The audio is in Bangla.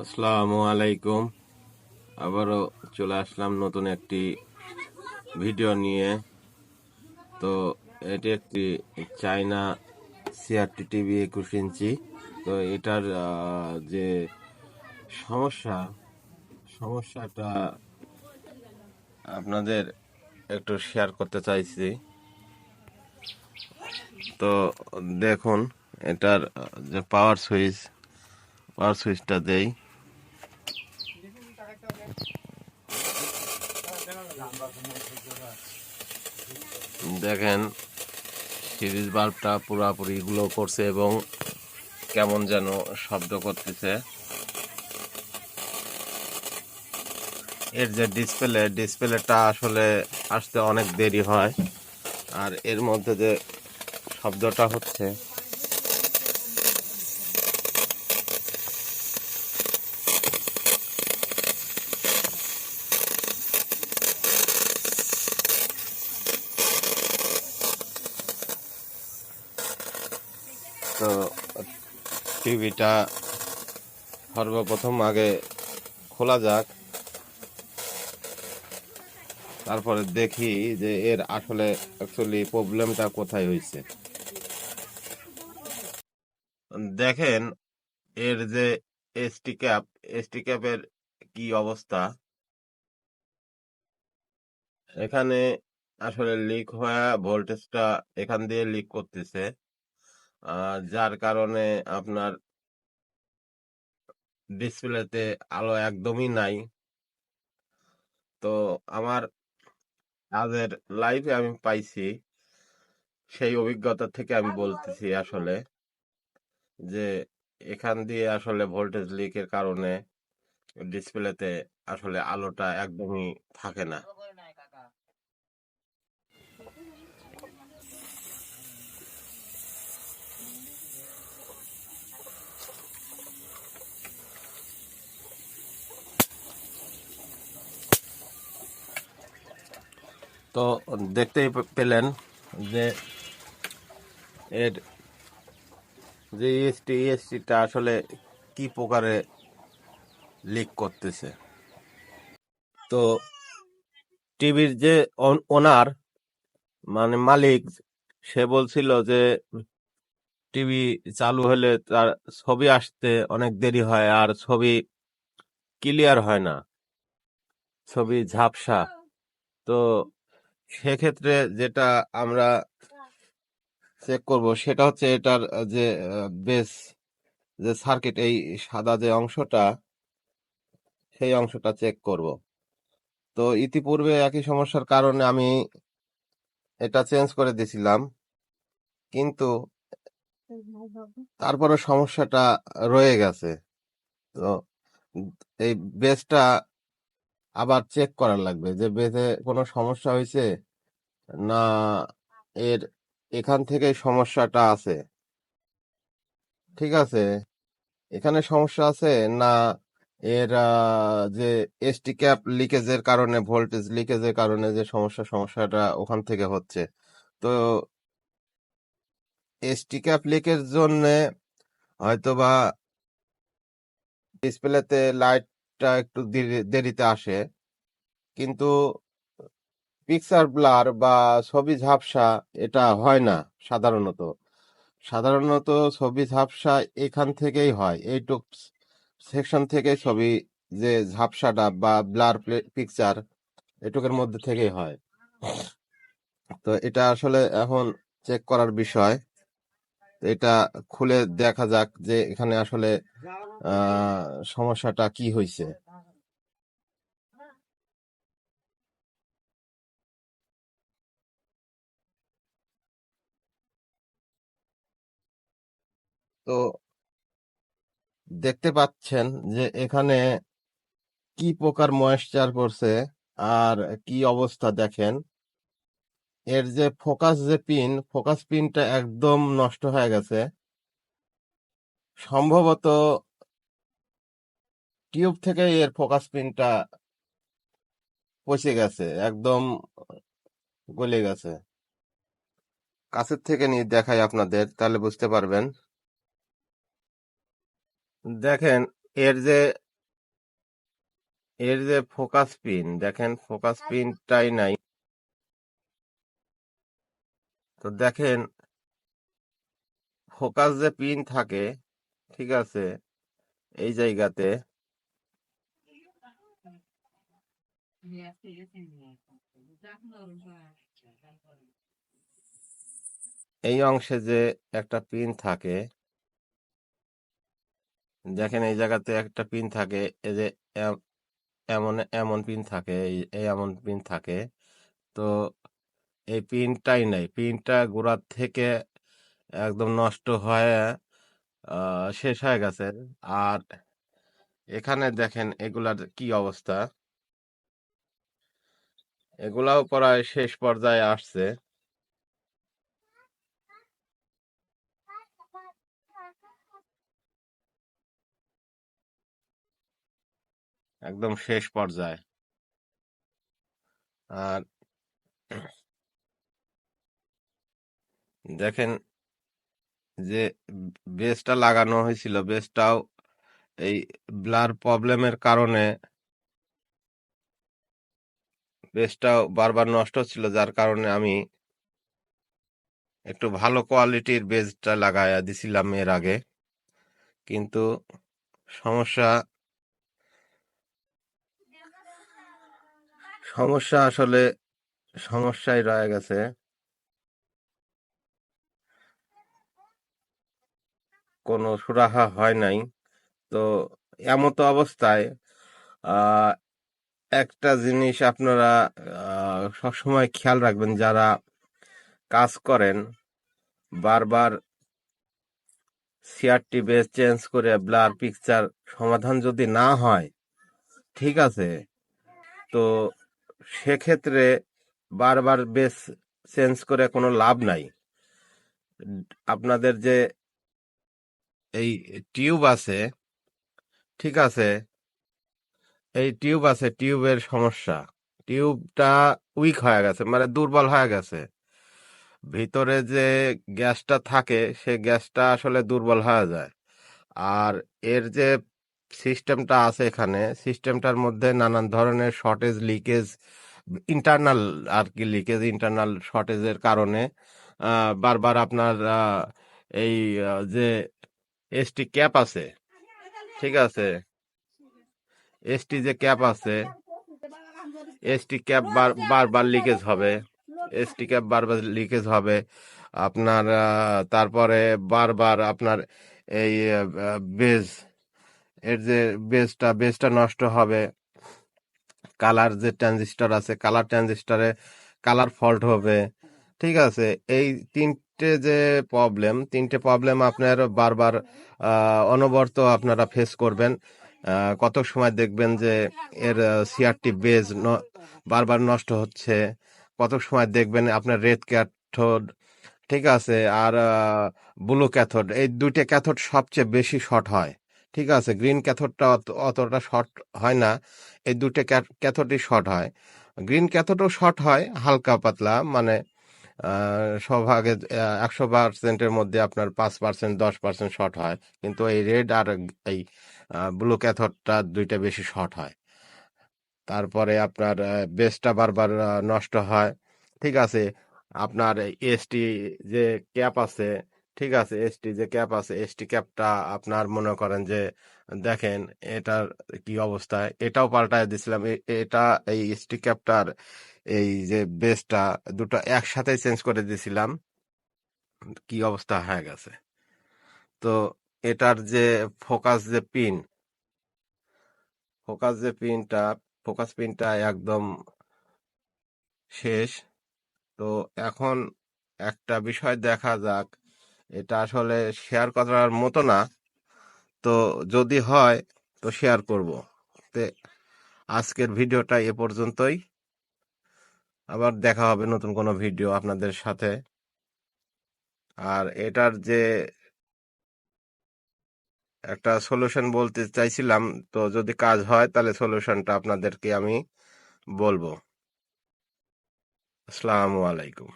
আসসালামু আলাইকুম। আবারও চলে আসলাম নতুন একটি ভিডিও নিয়ে। তো এটি একটি চায়না CRT টিভি 21 ইঞ্চি। তো এটার যে সমস্যাটা আপনাদের একটু শেয়ার করতে চাইছি। তো দেখুন, এটার যে পাওয়ার সুইচটা দেই। দেখেন, সিরিজ বাল্বটা পুরাপুরি গ্লো করছে এবং কেমন যেন শব্দ করতেছে। এর যে ডিসপ্লেটা আসলে আসতে অনেক দেরি হয়, আর এর মধ্যে যে শব্দটা হচ্ছে তো টিভিটা সর্বপ্রথম আগে খোলা যাক, তারপরে দেখি যে এর আসলে অ্যাকচুয়ালি প্রবলেমটা কোথায় হয়েছে। দেখেন, এর যে এসটি ক্যাপের কি অবস্থা। এখানে আসলে লিক হওয়া ভোল্টেজটা এখান দিয়ে লিক করতেছে, যার কারণে আপনার ডিসপ্লেতে আলো একদমই নাই। তো আমার কাজের লাইফে আমি পাইছি, সেই অভিজ্ঞতা থেকে আমি বলতেছি আসলে যে এখান দিয়ে আসলে ভোল্টেজ লিকের কারণে ডিসপ্লেতে আসলে আলোটা একদমই থাকে না। তো দেখতেই পেলেন যে এর যে ইএসটিটা আসলে কি প্রকারে লিক করতেছে। তো টিভির যে ওনার মানে মালিক, সে বলছিল যে টিভি চালু হলে তার ছবি আসতে অনেক দেরি হয়, আর ছবি ক্লিয়ার হয় না, ছবি ঝাপসা। তো সেক্ষেত্রে যেটা আমরা চেক করব সেটা হচ্ছে এটার যে বেস যে সার্কিট, এই সাদা যে অংশটা, সেই অংশটা চেক করব। তো ইতিপূর্বে একই সমস্যার কারণে আমি এটা চেঞ্জ করে দিয়েছিলাম, কিন্তু তারপরে সমস্যাটা রয়ে গেছে। তো এই বেসটা আবার চেক করা লাগবে যে বেসে কোনো সমস্যা হয়েছে না, এর এখান থেকেই সমস্যাটা আছে। ঠিক আছে, এখানে সমস্যা আছে না, এর যে এসটি ক্যাপ লিকেজের কারণে, ভোল্টেজ লিকেজের কারণে যে সমস্যাটা ওখান থেকে হচ্ছে। তো এসটি ক্যাপ লিকের জন্য হয়তোবা ডিসপ্লেতে লাইটটা একটু দেরিতে আসে, কিন্তু পিকচার ব্লার বা ছবি ঝাপসা এটা হয় না সাধারণত। সাধারণত ছবি ঝাপসা এখান থেকেই হয়, এইটুক সেকশন থেকে ছবি যে ঝাপসাটা বা ব্লার পিকচার এটুকের মধ্যে থেকেই হয়। তো এটা আসলে এখন চেক করার বিষয়। এটা খুলে দেখা যাক যে এখানে আসলে সমস্যাটা কি হয়েছে। তো দেখতে পাচ্ছেন যে এখানে কি প্রকার ময়েশ্চার করছে আর কি অবস্থা। দেখেন, এর যে ফোকাস পিনটা একদম নষ্ট হয়ে গেছে। সম্ভবত টিউব থেকে এর ফোকাস পিনটা পচে গেছে, একদম গলে গেছে। কাছের থেকে নিয়ে দেখাই আপনাদের, তাহলে বুঝতে পারবেন। দেখেন, এর যে এর যে ফোকাস পিন দেখেন, ফোকাস পিনটাই নাই। তো দেখেন ফোকাস যে পিন থাকে, ঠিক আছে, এই জায়গাতে এই অংশে যে একটা পিন থাকে, দেখেন এই জায়গাতে একটা পিন থাকে, এই যে এমন এমন পিন থাকে, এই এমন পিন থাকে। তো এই পিনটাই নাই, পিনটা গোড়ার থেকে একদম নষ্ট হয়ে শেষ হয়ে গেছে। আর এখানে দেখেন এগুলার কি অবস্থা, এগুলাও প্রায় শেষ পর্যায়ে আসছে, একদম শেষ পর্যায়ে। আর দেখেন যে বেসটা লাগানো হয়েছিল, বেসটাও এই ব্লার প্রবলেমের কারণে বেসটাও বারবার নষ্ট হচ্ছিল, যার কারণে আমি একটু ভালো কোয়ালিটির বেসটা লাগাইয়া দিছিলাম এর আগে। কিন্তু সমস্যা সমস্যা আসলে সমস্যাই রয়ে গেছে। কোনো সুরাহা হয় নাই। তো এমতো অবস্থায় আহ একটা জিনিস আপনারা সবসময় খেয়াল রাখবেন, যারা কাজ করেন, বারবার সিআরটি বেস চেঞ্জ করে ব্লার পিকচার সমাধান যদি না হয়, ঠিক আছে, তো সেক্ষেত্রে বারবার বেস চেঞ্জ করে কোনো লাভ নাই। আপনাদের যে এই টিউব আছে, ঠিক আছে, এই টিউব আছে, টিউবের সমস্যা, টিউবটা উইক হয়ে গেছে, মানে দুর্বল হয়ে গেছে। ভিতরে যে গ্যাসটা থাকে সে গ্যাসটা আসলে দুর্বল হয়ে যায়। আর এর যে সিস্টেমটা আছে, এখানে সিস্টেমটার মধ্যে নানান ধরনের শর্টেজ, লিকেজ, ইন্টারনাল আর কি, লিকেজ ইন্টারনাল শর্টেজের কারণে বারবার আপনার এই যে এসটি ক্যাপ আছে, ঠিক আছে, এসটি যে ক্যাপ আছে, এসটি ক্যাপ বারবার লিকেজ হবে, এসটি ক্যাপ বারবার লিকেজ হবে আপনার। তারপরে বারবার আপনার এই বেজ, এর যে বেজটা নষ্ট হবে। কালার যে ট্রানজিস্টর আছে, কালার ট্রানজিস্টরে কালার ফল্ট হবে, ঠিক আছে। এই তিনটে প্রবলেম আপনার বারবার অনবরত আপনারা ফেস করবেন। কত সময় দেখবেন যে এর সিআরটি বেজ বারবার নষ্ট হচ্ছে, কত সময় দেখবেন আপনার রেড ক্যাথোড, ঠিক আছে, আর ব্লু ক্যাথোড, এই দুইটা ক্যাথোড সবচেয়ে বেশি শর্ট হয়, ঠিক আছে। গ্রিন ক্যাথোডটা অতটা শর্ট হয় না, এই দুটো ক্যাথোডই শর্ট হয়। গ্রিন ক্যাথোডও শর্ট হয় হালকা পাতলা, মানে সবভাগে 100%-এর মধ্যে আপনার 5%, 10% শর্ট হয়। কিন্তু এই রেড আর এই ব্লু ক্যাথোডটা দুইটা বেশি শর্ট হয়। তারপরে আপনার বেসটা বারবার নষ্ট হয়, ঠিক আছে। আপনার এসটি যে ক্যাপ আছে, ঠিক আছে, এসটি যে ক্যাপ আছে, এসটি ক্যাপটা আপনার মনে করেন যে দেখেন এটার কি অবস্থা, এটাও পাল্টায় দিছিলাম। এটা এই এসটি ক্যাপটার এই যে বেসটা দুটো একসাথে চেঞ্জ করে দিছিলাম, কি অবস্থা হয়ে গেছে। তো এটার যে ফোকাস যে পিন, ফোকাস যে পিনটা ফোকাস পিনটা একদম শেষ। তো এখন একটা বিষয় দেখা যাক, এটা আসলে শেয়ার করার মতো না, তো যদি হয় তো শেয়ার করব। তে আজকের ভিডিওটা এ পর্যন্তই, আবার দেখা হবে নতুন কোনো ভিডিও আপনাদের সাথে। আর এটার যে একটা সলিউশন বলতে চাইছিলাম, তো যদি কাজ হয় তাহলে সলিউশনটা আপনাদেরকে আমি বলবো। আসসালামু আলাইকুম।